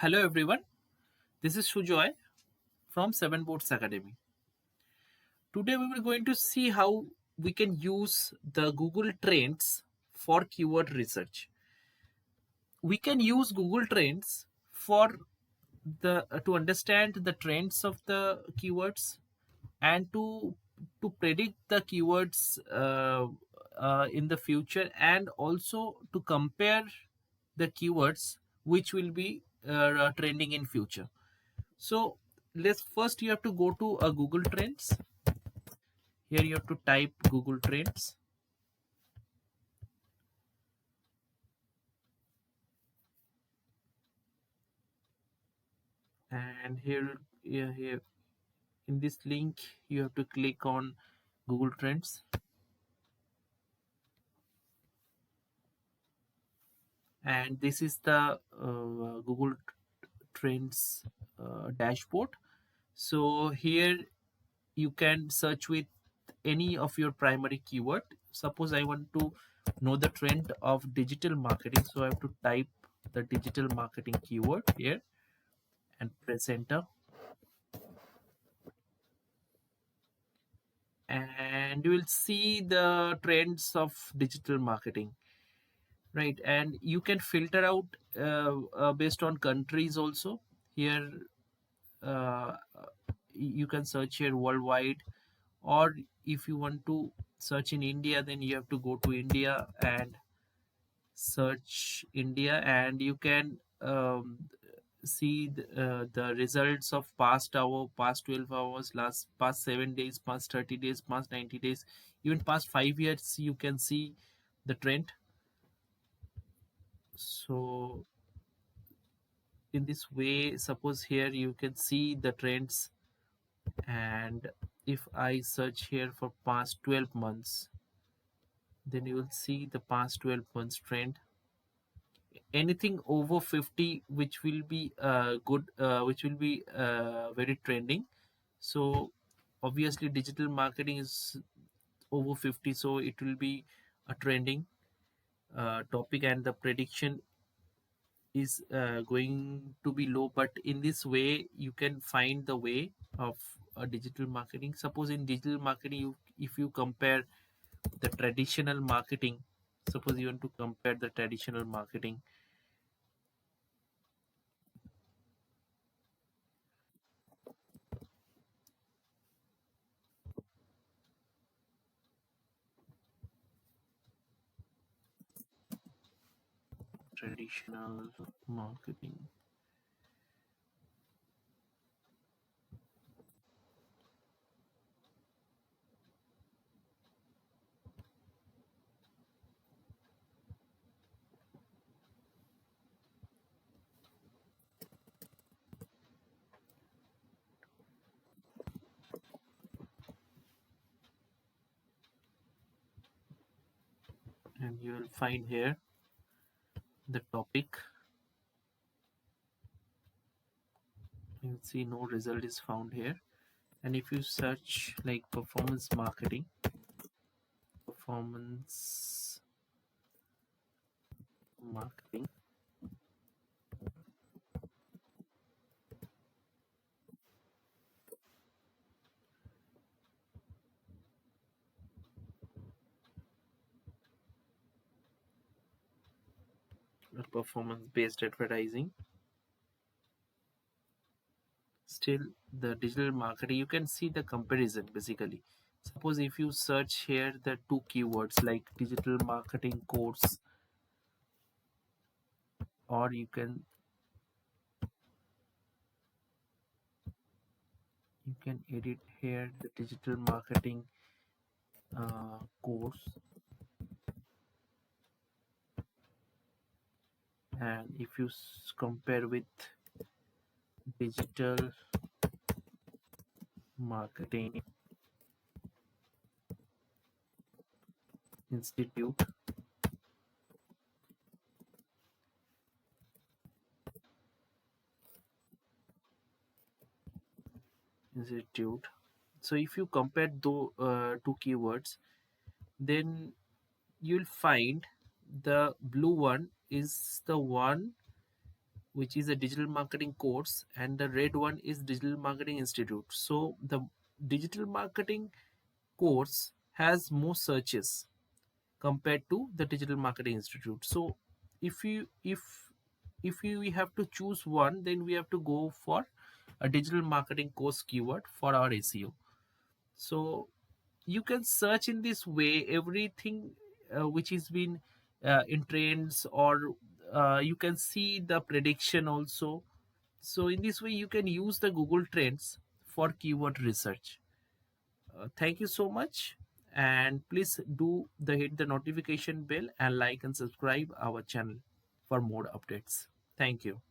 Hello everyone, this is Sujoy from Seven Boards Academy. Today we are going to see how we can use the Google Trends for keyword research. We can use Google Trends for the to understand the trends of the keywords and to predict the keywords in the future, and also to compare the keywords which will be trending in future. So let's first you have to go to a Google Trends. Here you have to type Google Trends, and here in this link you have to click on Google Trends, and this is the Google Trends dashboard. So here you can search with any of your primary keyword. Suppose I want to know the trend of digital marketing, so I have to type the digital marketing keyword here and press enter, and you will see the trends of digital marketing, right? And you can filter out based on countries also. Here uh, you can search here worldwide, or if you want to search in India, then you have to go to India and search India, and you can see the results of past hour, past 12 hours, last past 7 days, past 30 days, past 90 days, even past 5 years. You can see the trend. So in this way, suppose here you can see the trends, and if I search here for past 12 months, then you will see the past 12 months trend. Anything over 50 which will be good, which will be very trending. So obviously digital marketing is over 50, so it will be a trending topic, and the prediction is going to be low. But in this way you can find the way of digital marketing. Suppose in digital marketing, if you compare the traditional marketing, suppose you want to compare the traditional marketing. Traditional marketing, and you will find here the topic. You'll see no result is found here. And if you search like performance marketing, performance marketing, performance based advertising, still the digital marketing, you can see the comparison basically. Suppose if you search here the two keywords like digital marketing course, or you can edit here the digital marketing course, and if you compare with digital marketing institute, institute. So if you compare those two keywords, then you'll find the blue one is the one which is a digital marketing course, and the red one is Digital Marketing Institute. So the digital marketing course has more searches compared to the Digital Marketing Institute. So if you if you have to choose one, then we have to go for a digital marketing course keyword for our SEO. So you can search in this way everything which is been in trends, or you can see the prediction also. So in this way you can use the Google Trends for keyword research. Thank you so much, and please do the hit the notification bell and like and subscribe our channel for more updates. Thank you.